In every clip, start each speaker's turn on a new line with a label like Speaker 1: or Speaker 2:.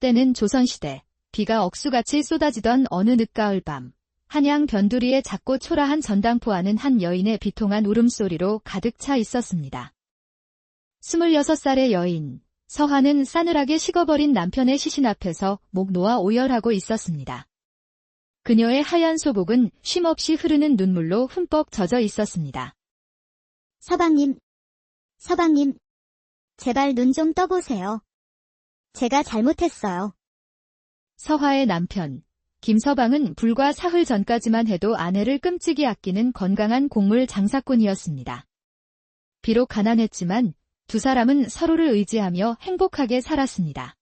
Speaker 1: 때는 조선시대, 비가 억수같이 쏟아지던 어느 늦가을 밤, 한양 변두리에 작고 초라한 전당포 안은 한 여인의 비통한 울음소리로 가득 차 있었습니다. 26살의 여인, 서화는 싸늘하게 식어버린 남편의 시신 앞에서 목 놓아 오열하고 있었습니다. 그녀의 하얀 소복은 쉼없이 흐르는 눈물로 흠뻑 젖어 있었습니다.
Speaker 2: 서방님, 제발 눈 좀 떠보세요. 제가 잘못했어요.
Speaker 1: 서화의 남편, 김서방은 불과 사흘 전까지만 해도 아내를 끔찍이 아끼는 건강한 곡물 장사꾼이었습니다. 비록 가난했지만 두 사람은 서로를 의지하며 행복하게 살았습니다.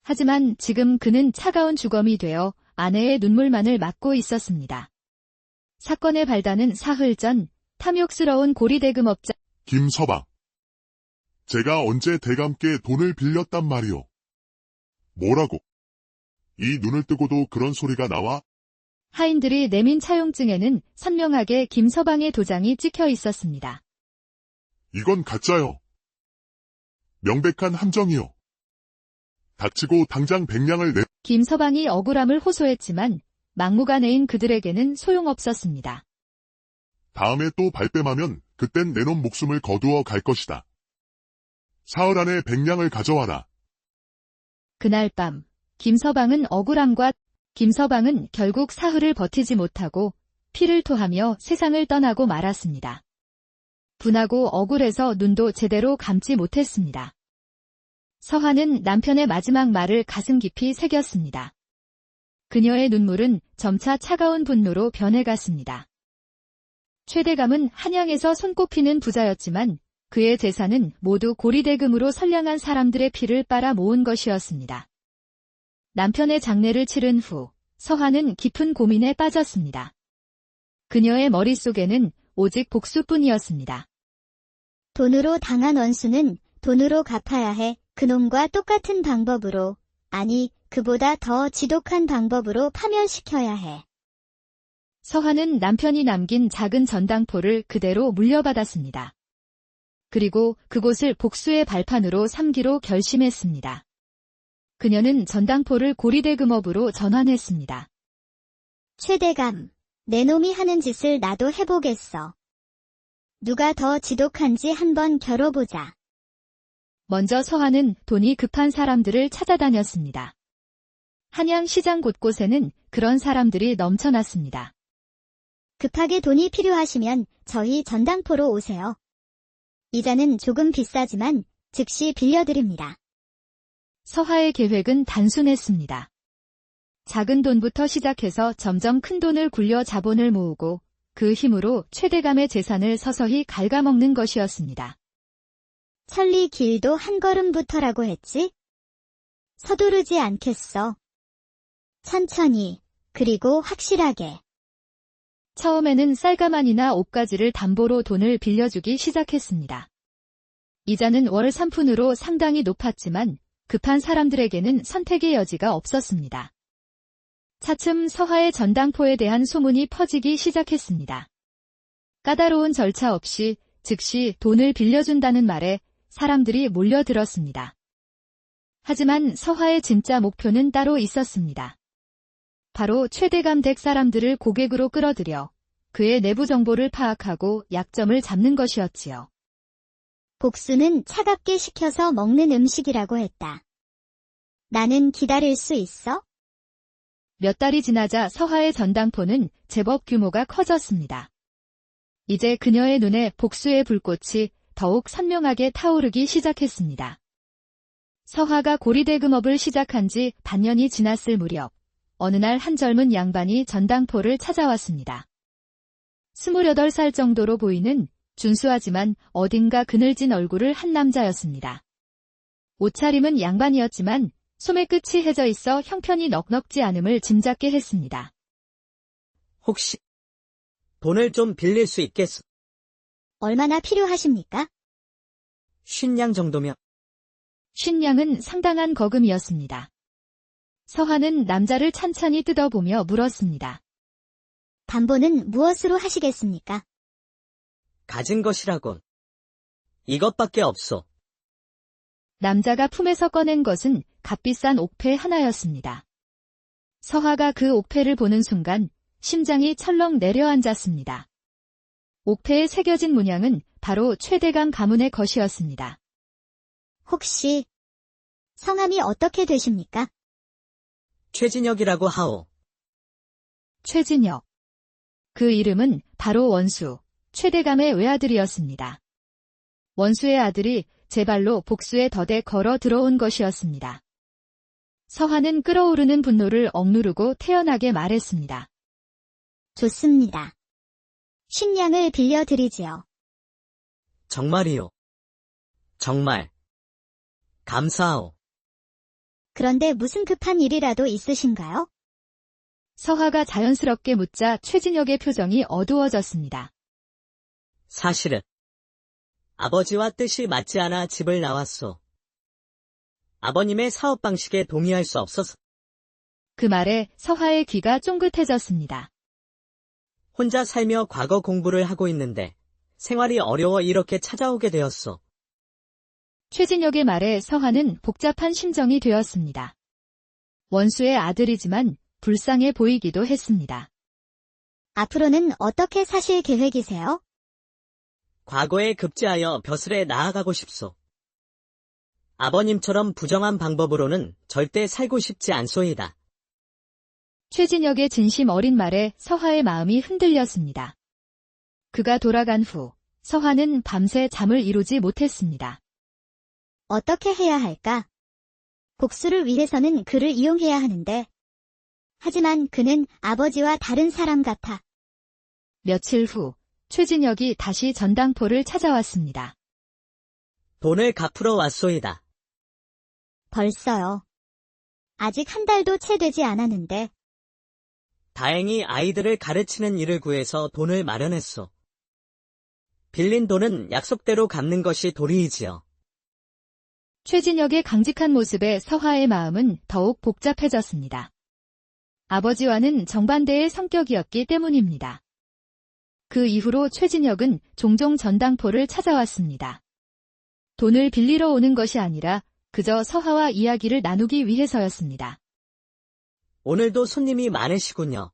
Speaker 1: 하지만 지금 그는 차가운 주검이 되어 아내의 눈물만을 막고 있었습니다. 사건의 발단은 사흘 전 탐욕스러운 고리대금업자
Speaker 3: 김서방. 제가 언제 대감께 돈을 빌렸단 말이오. 뭐라고? 이 눈을 뜨고도 그런 소리가 나와?
Speaker 1: 하인들이 내민 차용증에는 선명하게 김서방의 도장이 찍혀 있었습니다.
Speaker 3: 이건 가짜요. 명백한 함정이요. 닥치고 당장 100냥을 내.
Speaker 1: 김서방이 억울함을 호소했지만 막무가내인 그들에게는 소용없었습니다.
Speaker 3: 다음에 또 발뺌하면 그땐 내놈 목숨을 거두어 갈 것이다. 사흘 안에 100냥을 가져와라.
Speaker 1: 그날 밤 김서방은 결국 사흘을 버티지 못하고 피를 토하며 세상을 떠나고 말았습니다. 분하고 억울해서 눈도 제대로 감지 못했습니다. 서화는 남편의 마지막 말을 가슴 깊이 새겼습니다. 그녀의 눈물은 점차 차가운 분노로 변해갔습니다. 최대감은 한양에서 손꼽히는 부자였지만 그의 재산은 모두 고리대금으로 선량한 사람들의 피를 빨아 모은 것이었습니다. 남편의 장례를 치른 후 서화는 깊은 고민에 빠졌습니다. 그녀의 머릿속에는 오직 복수뿐이었습니다.
Speaker 2: 돈으로 당한 원수는 돈으로 갚아야 해. 그놈과 똑같은 방법으로, 아니 그보다 더 지독한 방법으로 파멸시켜야 해.
Speaker 1: 서화는 남편이 남긴 작은 전당포를 그대로 물려받았습니다. 그리고 그곳을 복수의 발판으로 삼기로 결심했습니다. 그녀는 전당포를 고리대금업으로 전환했습니다.
Speaker 2: 최대감, 내 놈이 하는 짓을 나도 해보겠어. 누가 더 지독한지 한번 겨뤄보자.
Speaker 1: 먼저 서화는 돈이 급한 사람들을 찾아다녔습니다. 한양 시장 곳곳에는 그런 사람들이 넘쳐났습니다.
Speaker 2: 급하게 돈이 필요하시면 저희 전당포로 오세요. 이자는 조금 비싸지만 즉시 빌려드립니다.
Speaker 1: 서화의 계획은 단순했습니다. 작은 돈부터 시작해서 점점 큰 돈을 굴려 자본을 모으고 그 힘으로 최대감의 재산을 서서히 갉아먹는 것이었습니다.
Speaker 2: 천리 길도 한 걸음부터라고 했지? 서두르지 않겠어. 천천히, 그리고 확실하게.
Speaker 1: 처음에는 쌀가마니나 옷가지를 담보로 돈을 빌려주기 시작했습니다. 이자는 월 3푼으로 상당히 높았지만 급한 사람들에게는 선택의 여지가 없었습니다. 차츰 서화의 전당포에 대한 소문이 퍼지기 시작했습니다. 까다로운 절차 없이 즉시 돈을 빌려준다는 말에 사람들이 몰려들었습니다. 하지만 서화의 진짜 목표는 따로 있었습니다. 바로 최대감 댁 사람들을 고객으로 끌어들여 그의 내부 정보를 파악하고 약점을 잡는 것이었지요.
Speaker 2: 복수는 차갑게 식혀서 먹는 음식이라고 했다. 나는 기다릴 수 있어?
Speaker 1: 몇 달이 지나자 서화의 전당포는 제법 규모가 커졌습니다. 이제 그녀의 눈에 복수의 불꽃이 더욱 선명하게 타오르기 시작했습니다. 서화가 고리대금업을 시작한 지 반년이 지났을 무렵 어느 날 한 젊은 양반이 전당포를 찾아왔습니다. 28살 정도로 보이는 준수하지만 어딘가 그늘진 얼굴을 한 남자였습니다. 옷차림은 양반이었지만 소매끝이 해져 있어 형편이 넉넉지 않음을 짐작게 했습니다.
Speaker 4: 혹시 돈을 좀 빌릴 수 있겠어?
Speaker 2: 얼마나 필요하십니까?
Speaker 4: 50냥 정도면.
Speaker 1: 50냥은 상당한 거금이었습니다. 서화는 남자를 찬찬히 뜯어보며 물었습니다.
Speaker 2: 담보는 무엇으로 하시겠습니까?
Speaker 4: 가진 것이라곤 이것밖에 없어.
Speaker 1: 남자가 품에서 꺼낸 것은 값비싼 옥패 하나였습니다. 서화가 그 옥패를 보는 순간 심장이 철렁 내려앉았습니다. 옥패에 새겨진 문양은 바로 최대강 가문의 것이었습니다.
Speaker 2: 혹시 성함이 어떻게 되십니까?
Speaker 4: 최진혁이라고 하오.
Speaker 1: 최진혁. 그 이름은 바로 원수, 최대감의 외아들이었습니다. 원수의 아들이 제 발로 복수의 덫에 걸어 들어온 것이었습니다. 서화는 끓어오르는 분노를 억누르고 태연하게 말했습니다.
Speaker 2: 좋습니다. 식량을 빌려드리지요.
Speaker 4: 정말이요. 정말. 감사하오.
Speaker 2: 그런데 무슨 급한 일이라도 있으신가요?
Speaker 1: 서화가 자연스럽게 묻자 최진혁의 표정이 어두워졌습니다.
Speaker 4: 사실은 아버지와 뜻이 맞지 않아 집을 나왔소. 아버님의 사업 방식에 동의할 수 없어서.
Speaker 1: 그 말에 서화의 귀가 쫑긋해졌습니다.
Speaker 4: 혼자 살며 과거 공부를 하고 있는데 생활이 어려워 이렇게 찾아오게 되었소.
Speaker 1: 최진혁의 말에 서화는 복잡한 심정이 되었습니다. 원수의 아들이지만 불쌍해 보이기도 했습니다.
Speaker 2: 앞으로는 어떻게 사실 계획이세요?
Speaker 4: 과거에 급제하여 벼슬에 나아가고 싶소. 아버님처럼 부정한 방법으로는 절대 살고 싶지 않소이다.
Speaker 1: 최진혁의 진심 어린 말에 서화의 마음이 흔들렸습니다. 그가 돌아간 후 서화는 밤새 잠을 이루지 못했습니다.
Speaker 2: 어떻게 해야 할까? 복수를 위해서는 그를 이용해야 하는데. 하지만 그는 아버지와 다른 사람 같아.
Speaker 1: 며칠 후 최진혁이 다시 전당포를 찾아왔습니다.
Speaker 4: 돈을 갚으러 왔소이다.
Speaker 2: 벌써요. 아직 한 달도 채 되지 않았는데.
Speaker 4: 다행히 아이들을 가르치는 일을 구해서 돈을 마련했소. 빌린 돈은 약속대로 갚는 것이 도리이지요.
Speaker 1: 최진혁의 강직한 모습에 서화의 마음은 더욱 복잡해졌습니다. 아버지와는 정반대의 성격이었기 때문입니다. 그 이후로 최진혁은 종종 전당포를 찾아왔습니다. 돈을 빌리러 오는 것이 아니라 그저 서화와 이야기를 나누기 위해서였습니다.
Speaker 4: 오늘도 손님이 많으시군요.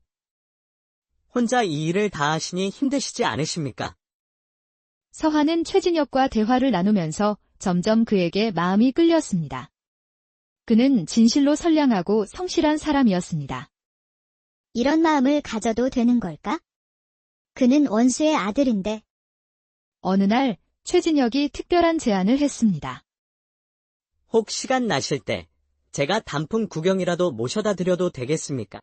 Speaker 4: 혼자 이 일을 다 하시니 힘드시지 않으십니까?
Speaker 1: 서화는 최진혁과 대화를 나누면서 점점 그에게 마음이 끌렸습니다. 그는 진실로 선량하고 성실한 사람이었습니다.
Speaker 2: 이런 마음을 가져도 되는 걸까? 그는 원수의 아들인데.
Speaker 1: 어느 날 최진혁이 특별한 제안을 했습니다.
Speaker 4: 혹 시간 나실 때 제가 단풍 구경이라도 모셔다 드려도 되겠습니까?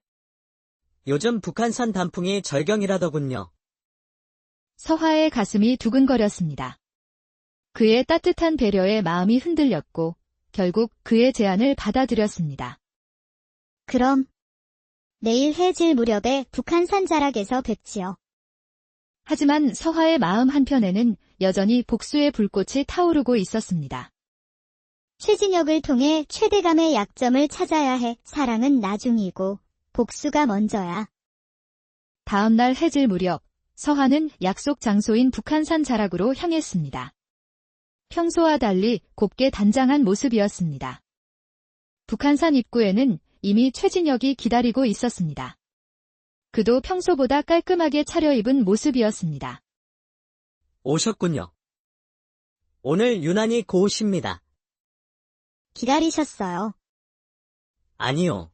Speaker 4: 요즘 북한산 단풍이 절경이라더군요.
Speaker 1: 서화의 가슴이 두근거렸습니다. 그의 따뜻한 배려에 마음이 흔들렸고 결국 그의 제안을 받아들였습니다.
Speaker 2: 그럼 내일 해질 무렵에 북한산 자락에서 뵙지요.
Speaker 1: 하지만 서화의 마음 한편에는 여전히 복수의 불꽃이 타오르고 있었습니다.
Speaker 2: 최진혁을 통해 최대감의 약점을 찾아야 해. 사랑은 나중이고 복수가 먼저야.
Speaker 1: 다음 날 해질 무렵 서화는 약속 장소인 북한산 자락으로 향했습니다. 평소와 달리 곱게 단장한 모습이었습니다. 북한산 입구에는 이미 최진혁이 기다리고 있었습니다. 그도 평소보다 깔끔하게 차려입은 모습이었습니다.
Speaker 4: 오셨군요. 오늘 유난히 고우십니다.
Speaker 2: 기다리셨어요.
Speaker 4: 아니요.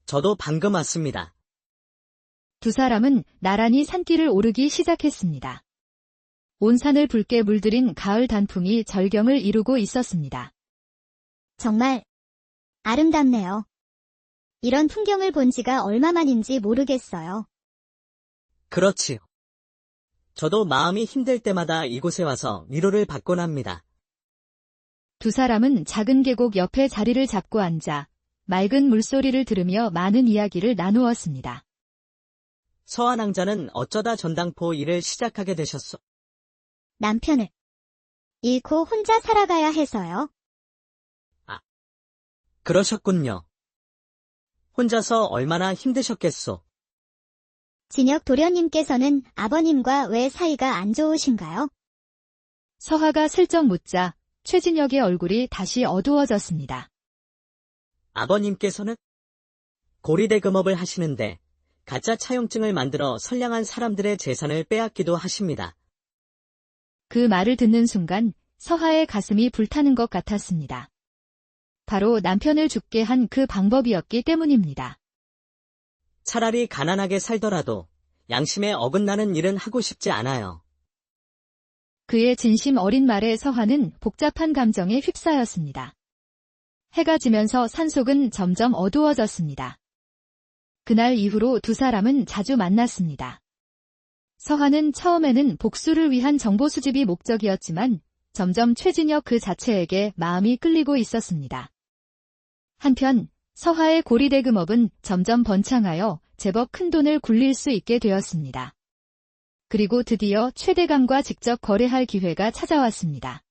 Speaker 4: 저도 방금 왔습니다.
Speaker 1: 두 사람은 나란히 산길을 오르기 시작했습니다. 온 산을 붉게 물들인 가을 단풍이 절경을 이루고 있었습니다.
Speaker 2: 정말 아름답네요. 이런 풍경을 본 지가 얼마만인지 모르겠어요.
Speaker 4: 그렇지요. 저도 마음이 힘들 때마다 이곳에 와서 위로를 받곤 합니다.
Speaker 1: 두 사람은 작은 계곡 옆에 자리를 잡고 앉아 맑은 물소리를 들으며 많은 이야기를 나누었습니다.
Speaker 4: 서한왕자는 어쩌다 전당포 일을 시작하게 되셨소?
Speaker 2: 남편을 잃고 혼자 살아가야 해서요.
Speaker 4: 그러셨군요. 혼자서 얼마나 힘드셨겠소?
Speaker 2: 진혁 도련님께서는 아버님과 왜 사이가 안 좋으신가요?
Speaker 1: 서화가 슬쩍 묻자 최진혁의 얼굴이 다시 어두워졌습니다.
Speaker 4: 아버님께서는 고리대금업을 하시는데 가짜 차용증을 만들어 선량한 사람들의 재산을 빼앗기도 하십니다.
Speaker 1: 그 말을 듣는 순간 서하의 가슴이 불타는 것 같았습니다. 바로 남편을 죽게 한 그 방법이었기 때문입니다.
Speaker 4: 차라리 가난하게 살더라도 양심에 어긋나는 일은 하고 싶지 않아요.
Speaker 1: 그의 진심 어린 말에 서하는 복잡한 감정에 휩싸였습니다. 해가 지면서 산속은 점점 어두워졌습니다. 그날 이후로 두 사람은 자주 만났습니다. 서하는 처음에는 복수를 위한 정보 수집이 목적이었지만 점점 최진혁 그 자체에게 마음이 끌리고 있었습니다. 한편 서하의 고리대금업은 점점 번창하여 제법 큰 돈을 굴릴 수 있게 되었습니다. 그리고 드디어 최대감과 직접 거래할 기회가 찾아왔습니다.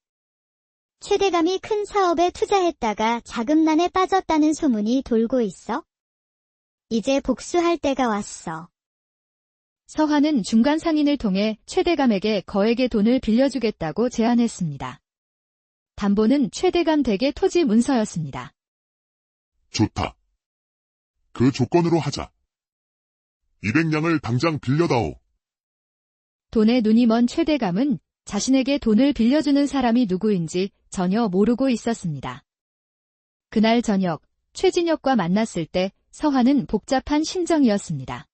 Speaker 2: 최대감이 큰 사업에 투자했다가 자금난에 빠졌다는 소문이 돌고 있어? 이제 복수할 때가 왔어.
Speaker 1: 서하는 중간 상인을 통해 최대감에게 거액의 돈을 빌려주겠다고 제안했습니다. 담보는 최대감 댁의 토지 문서였습니다.
Speaker 3: 좋다. 그 조건으로 하자. 200냥을 당장 빌려다오.
Speaker 1: 돈에 눈이 먼 최대감은 자신에게 돈을 빌려주는 사람이 누구인지 전혀 모르고 있었습니다. 그날 저녁 최진혁과 만났을 때 서하는 복잡한 심정이었습니다.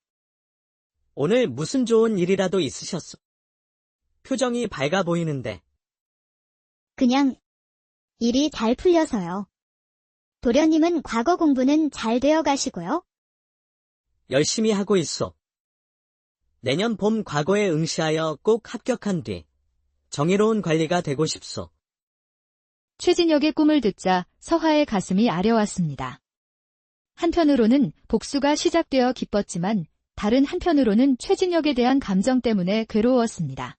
Speaker 4: 오늘 무슨 좋은 일이라도 있으셨어? 표정이 밝아 보이는데.
Speaker 2: 그냥 일이 잘 풀려서요. 도련님은 과거 공부는 잘 되어 가시고요.
Speaker 4: 열심히 하고 있어. 내년 봄 과거에 응시하여 꼭 합격한 뒤 정의로운 관리가 되고 싶소.
Speaker 1: 최진혁의 꿈을 듣자 서하의 가슴이 아려왔습니다. 한편으로는 복수가 시작되어 기뻤지만 다른 한편으로는 최진혁에 대한 감정 때문에 괴로웠습니다.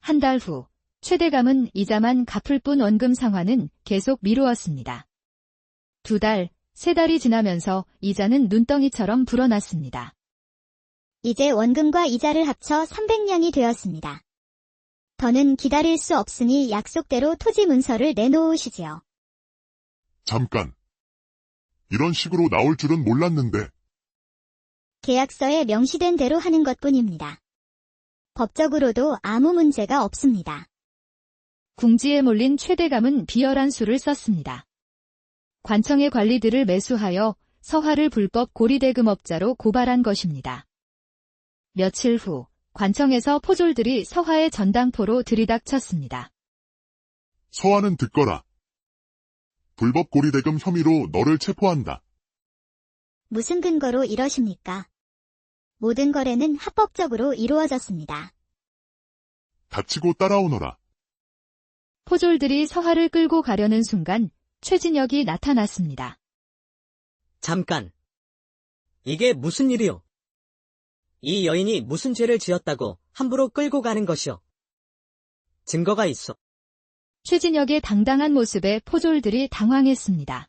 Speaker 1: 한 달 후 최대감은 이자만 갚을 뿐 원금 상환은 계속 미루었습니다. 2달, 3달이 지나면서 이자는 눈덩이처럼 불어났습니다.
Speaker 2: 이제 원금과 이자를 합쳐 300냥이 되었습니다. 더는 기다릴 수 없으니 약속대로 토지 문서를 내놓으시지요.
Speaker 3: 잠깐. 이런 식으로 나올 줄은 몰랐는데.
Speaker 2: 계약서에 명시된 대로 하는 것뿐입니다. 법적으로도 아무 문제가 없습니다.
Speaker 1: 궁지에 몰린 최대감은 비열한 수를 썼습니다. 관청의 관리들을 매수하여 서하를 불법 고리대금업자로 고발한 것입니다. 며칠 후 관청에서 포졸들이 서하의 전당포로 들이닥쳤습니다.
Speaker 3: 서하는 듣거라. 불법 고리대금 혐의로 너를 체포한다.
Speaker 2: 무슨 근거로 이러십니까? 모든 거래는 합법적으로 이루어졌습니다.
Speaker 3: 닥치고 따라오너라.
Speaker 1: 포졸들이 서하를 끌고 가려는 순간 최진혁이 나타났습니다.
Speaker 4: 잠깐. 이게 무슨 일이오? 이 여인이 무슨 죄를 지었다고 함부로 끌고 가는 것이오? 증거가 있어.
Speaker 1: 최진혁의 당당한 모습에 포졸들이 당황했습니다.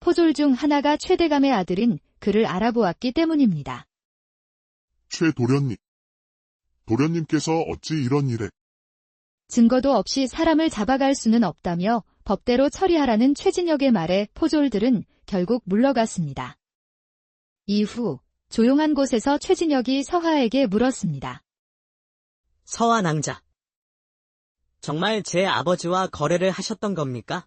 Speaker 1: 포졸 중 하나가 최대감의 아들인 그를 알아보았기 때문입니다.
Speaker 3: 최도련님. 도련님께서 어찌 이런 일에.
Speaker 1: 증거도 없이 사람을 잡아갈 수는 없다며 법대로 처리하라는 최진혁의 말에 포졸들은 결국 물러갔습니다. 이후 조용한 곳에서 최진혁이 서하에게 물었습니다.
Speaker 4: 서하 낭자. 정말 제 아버지와 거래를 하셨던 겁니까?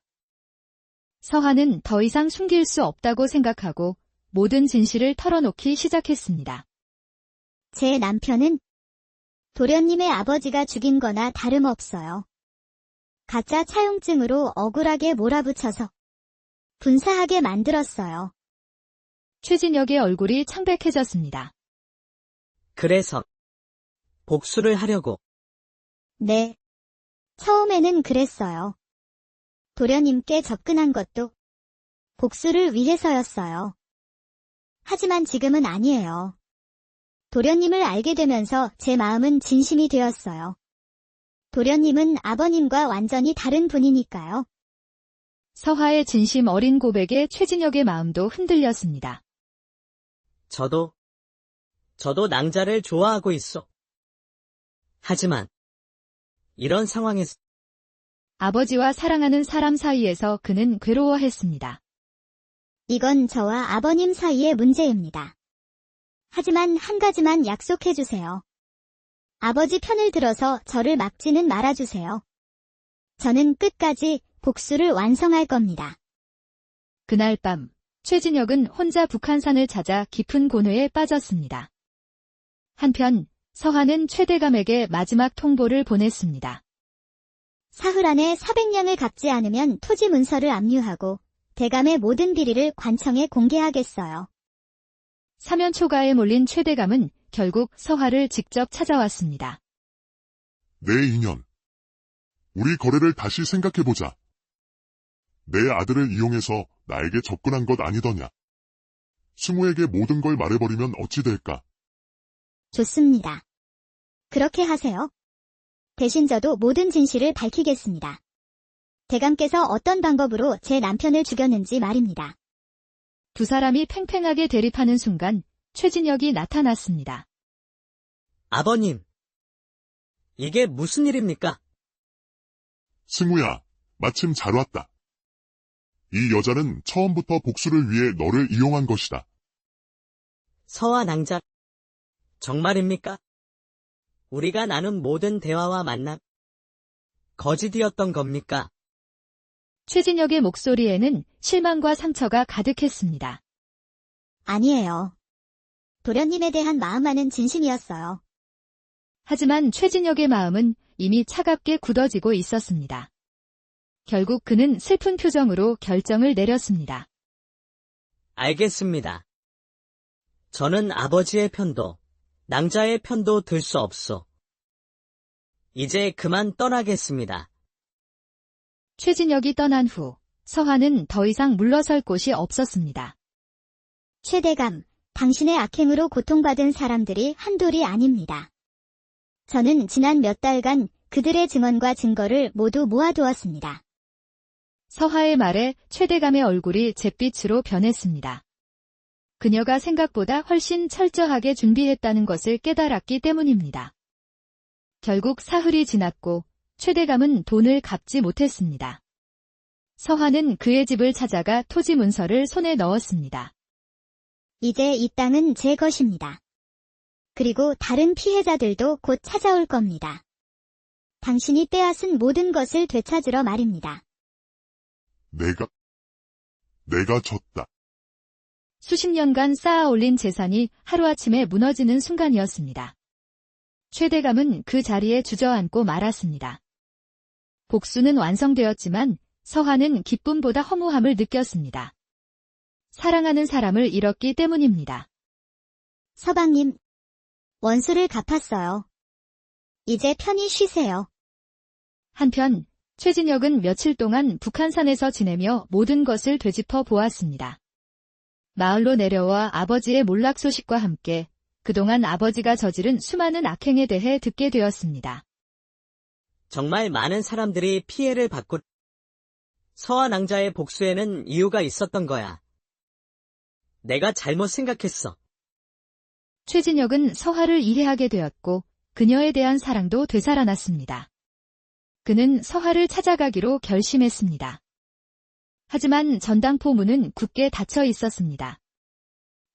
Speaker 1: 서하는 더 이상 숨길 수 없다고 생각하고 모든 진실을 털어놓기 시작했습니다.
Speaker 2: 제 남편은 도련님의 아버지가 죽인 거나 다름없어요. 가짜 차용증으로 억울하게 몰아붙여서 분사하게 만들었어요.
Speaker 1: 최진혁의 얼굴이 창백해졌습니다.
Speaker 4: 그래서 복수를 하려고.
Speaker 2: 네. 처음에는 그랬어요. 도련님께 접근한 것도 복수를 위해서였어요. 하지만 지금은 아니에요. 도련님을 알게 되면서 제 마음은 진심이 되었어요. 도련님은 아버님과 완전히 다른 분이니까요.
Speaker 1: 서하의 진심 어린 고백에 최진혁의 마음도 흔들렸습니다.
Speaker 4: 저도 낭자를 좋아하고 있어. 하지만 이런 상황에서
Speaker 1: 아버지와 사랑하는 사람 사이에서 그는 괴로워했습니다.
Speaker 2: 이건 저와 아버님 사이의 문제입니다. 하지만 한 가지만 약속해 주세요. 아버지 편을 들어서 저를 막지는 말아주세요. 저는 끝까지 복수를 완성할 겁니다.
Speaker 1: 그날 밤, 최진혁은 혼자 북한산을 찾아 깊은 고뇌에 빠졌습니다. 한편, 서한은 최대감에게 마지막 통보를 보냈습니다.
Speaker 2: 사흘 안에 400냥을 갚지 않으면 토지 문서를 압류하고 대감의 모든 비리를 관청에 공개하겠어요.
Speaker 1: 사면 초가에 몰린 최대감은 결국 서화를 직접 찾아왔습니다.
Speaker 3: 내 인연. 우리 거래를 다시 생각해보자. 내 아들을 이용해서 나에게 접근한 것 아니더냐. 승우에게 모든 걸 말해버리면 어찌 될까?
Speaker 2: 좋습니다. 그렇게 하세요. 대신 저도 모든 진실을 밝히겠습니다. 대감께서 어떤 방법으로 제 남편을 죽였는지 말입니다.
Speaker 1: 두 사람이 팽팽하게 대립하는 순간 최진혁이 나타났습니다.
Speaker 4: 아버님, 이게 무슨 일입니까?
Speaker 3: 승우야, 마침 잘 왔다. 이 여자는 처음부터 복수를 위해 너를 이용한 것이다.
Speaker 4: 서와 낭자, 정말입니까? 우리가 나눈 모든 대화와 만남, 거짓이었던 겁니까?
Speaker 1: 최진혁의 목소리에는 실망과 상처가 가득했습니다.
Speaker 2: 아니에요. 도련님에 대한 마음만은 진심이었어요.
Speaker 1: 하지만 최진혁의 마음은 이미 차갑게 굳어지고 있었습니다. 결국 그는 슬픈 표정으로 결정을 내렸습니다.
Speaker 4: 알겠습니다. 저는 아버지의 편도, 낭자의 편도 들 수 없소. 이제 그만 떠나겠습니다.
Speaker 1: 최진혁이 떠난 후 서화는 더 이상 물러설 곳이 없었습니다.
Speaker 2: 최대감, 당신의 악행으로 고통받은 사람들이 한둘이 아닙니다. 저는 지난 몇 달간 그들의 증언과 증거를 모두 모아두었습니다.
Speaker 1: 서화의 말에 최대감의 얼굴이 잿빛으로 변했습니다. 그녀가 생각보다 훨씬 철저하게 준비했다는 것을 깨달았기 때문입니다. 결국 사흘이 지났고 최대감은 돈을 갚지 못했습니다. 서화는 그의 집을 찾아가 토지 문서를 손에 넣었습니다.
Speaker 2: 이제 이 땅은 제 것입니다. 그리고 다른 피해자들도 곧 찾아올 겁니다. 당신이 빼앗은 모든 것을 되찾으러 말입니다.
Speaker 3: 내가 졌다.
Speaker 1: 수십 년간 쌓아 올린 재산이 하루아침에 무너지는 순간이었습니다. 최대감은 그 자리에 주저앉고 말았습니다. 복수는 완성되었지만 서화는 기쁨보다 허무함을 느꼈습니다. 사랑하는 사람을 잃었기 때문입니다.
Speaker 2: 서방님, 원수를 갚았어요. 이제 편히 쉬세요.
Speaker 1: 한편 최진혁은 며칠 동안 북한산에서 지내며 모든 것을 되짚어 보았습니다. 마을로 내려와 아버지의 몰락 소식과 함께 그동안 아버지가 저지른 수많은 악행에 대해 듣게 되었습니다.
Speaker 4: 정말 많은 사람들이 피해를 받고 서와 낭자의 복수에는 이유가 있었던 거야. 내가 잘못 생각했어.
Speaker 1: 최진혁은 서화를 이해하게 되었고 그녀에 대한 사랑도 되살아났습니다. 그는 서화를 찾아가기로 결심했습니다. 하지만 전당포 문은 굳게 닫혀 있었습니다.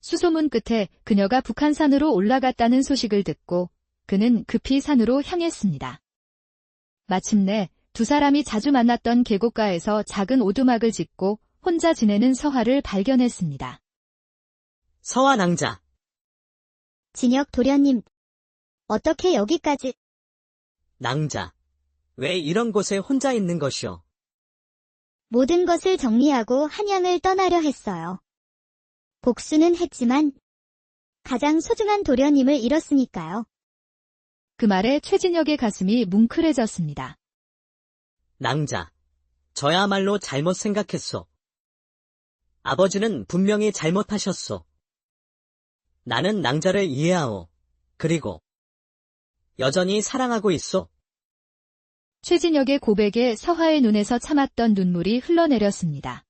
Speaker 1: 수소문 끝에 그녀가 북한산으로 올라갔다는 소식을 듣고 그는 급히 산으로 향했습니다. 마침내 두 사람이 자주 만났던 계곡가에서 작은 오두막을 짓고 혼자 지내는 서화를 발견했습니다.
Speaker 4: 서와 낭자,
Speaker 2: 진혁 도련님, 어떻게 여기까지?
Speaker 4: 낭자, 왜 이런 곳에 혼자 있는 것이오?
Speaker 2: 모든 것을 정리하고 한양을 떠나려 했어요. 복수는 했지만 가장 소중한 도련님을 잃었으니까요.
Speaker 1: 그 말에 최진혁의 가슴이 뭉클해졌습니다.
Speaker 4: 낭자, 저야말로 잘못 생각했소. 아버지는 분명히 잘못하셨소. 나는 낭자를 이해하오. 그리고 여전히 사랑하고 있소.
Speaker 1: 최진혁의 고백에 서화의 눈에서 참았던 눈물이 흘러내렸습니다.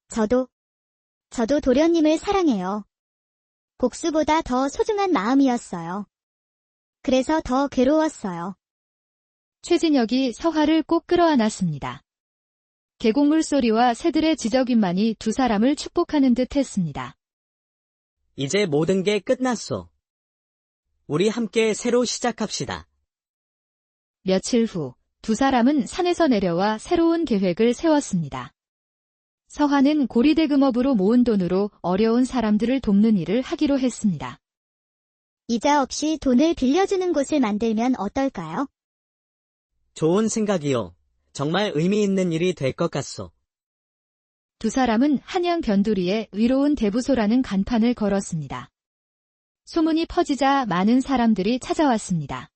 Speaker 2: 저도 도련님을 사랑해요. 복수보다 더 소중한 마음이었어요. 그래서 더 괴로웠어요.
Speaker 1: 최진혁이 서화를 꼭 끌어안았습니다. 계곡물 소리와 새들의 지저귀만이 두 사람을 축복하는 듯 했습니다.
Speaker 4: 이제 모든 게 끝났소. 우리 함께 새로 시작합시다.
Speaker 1: 며칠 후, 두 사람은 산에서 내려와 새로운 계획을 세웠습니다. 서화는 고리대금업으로 모은 돈으로 어려운 사람들을 돕는 일을 하기로 했습니다.
Speaker 2: 이자 없이 돈을 빌려주는 곳을 만들면 어떨까요?
Speaker 4: 좋은 생각이요. 정말 의미 있는 일이 될 것 같소.
Speaker 1: 두 사람은 한양 변두리에 위로운 대부소라는 간판을 걸었습니다. 소문이 퍼지자 많은 사람들이 찾아왔습니다.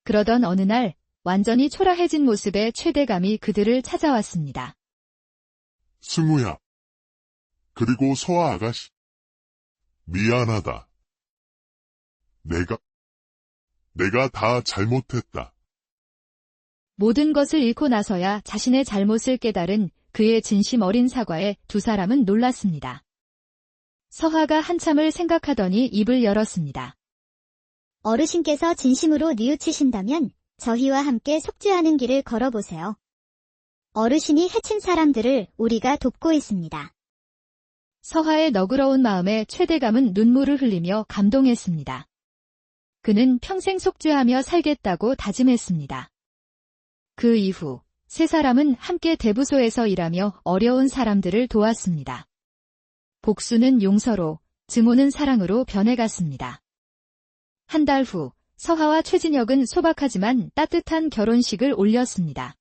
Speaker 1: 그러던 어느 날 완전히 초라해진 모습의 최대감이 그들을 찾아왔습니다.
Speaker 3: 승우야. 그리고 서아 아가씨. 미안하다. 내가 다 잘못했다.
Speaker 1: 모든 것을 잃고 나서야 자신의 잘못을 깨달은 그의 진심 어린 사과에 두 사람은 놀랐습니다. 서화가 한참을 생각하더니 입을 열었습니다.
Speaker 2: 어르신께서 진심으로 뉘우치신다면 저희와 함께 속죄하는 길을 걸어보세요. 어르신이 해친 사람들을 우리가 돕고 있습니다.
Speaker 1: 서화의 너그러운 마음에 최대감은 눈물을 흘리며 감동했습니다. 그는 평생 속죄하며 살겠다고 다짐했습니다. 그 이후 세 사람은 함께 대부소에서 일하며 어려운 사람들을 도왔습니다. 복수는 용서로, 증오는 사랑으로 변해갔습니다. 한 달 후, 서화와 최진혁은 소박하지만 따뜻한 결혼식을 올렸습니다.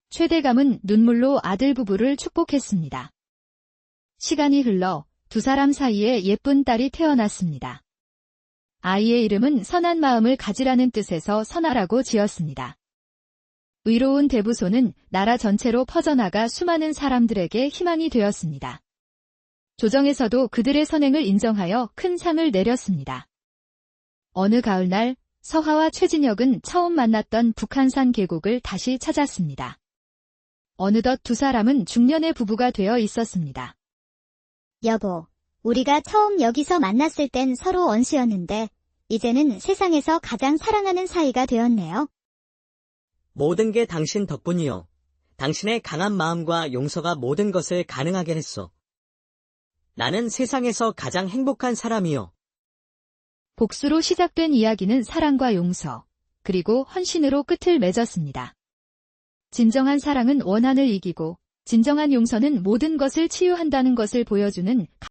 Speaker 1: 최대감은 눈물로 아들 부부를 축복했습니다. 시간이 흘러 두 사람 사이에 예쁜 딸이 태어났습니다. 아이의 이름은 선한 마음을 가지라는 뜻에서 선아라고 지었습니다. 의로운 대부소는 나라 전체로 퍼져나가 수많은 사람들에게 희망이 되었습니다. 조정에서도 그들의 선행을 인정하여 큰 상을 내렸습니다. 어느 가을날 서화와 최진혁은 처음 만났던 북한산 계곡을 다시 찾았습니다. 어느덧 두 사람은 중년의 부부가 되어 있었습니다.
Speaker 2: 여보, 우리가 처음 여기서 만났을 땐 서로 원수였는데 이제는 세상에서 가장 사랑하는 사이가 되었네요.
Speaker 4: 모든 게 당신 덕분이요. 당신의 강한 마음과 용서가 모든 것을 가능하게 했소. 나는 세상에서 가장 행복한 사람이요.
Speaker 1: 복수로 시작된 이야기는 사랑과 용서, 그리고 헌신으로 끝을 맺었습니다. 진정한 사랑은 원한을 이기고, 진정한 용서는 모든 것을 치유한다는 것을 보여주는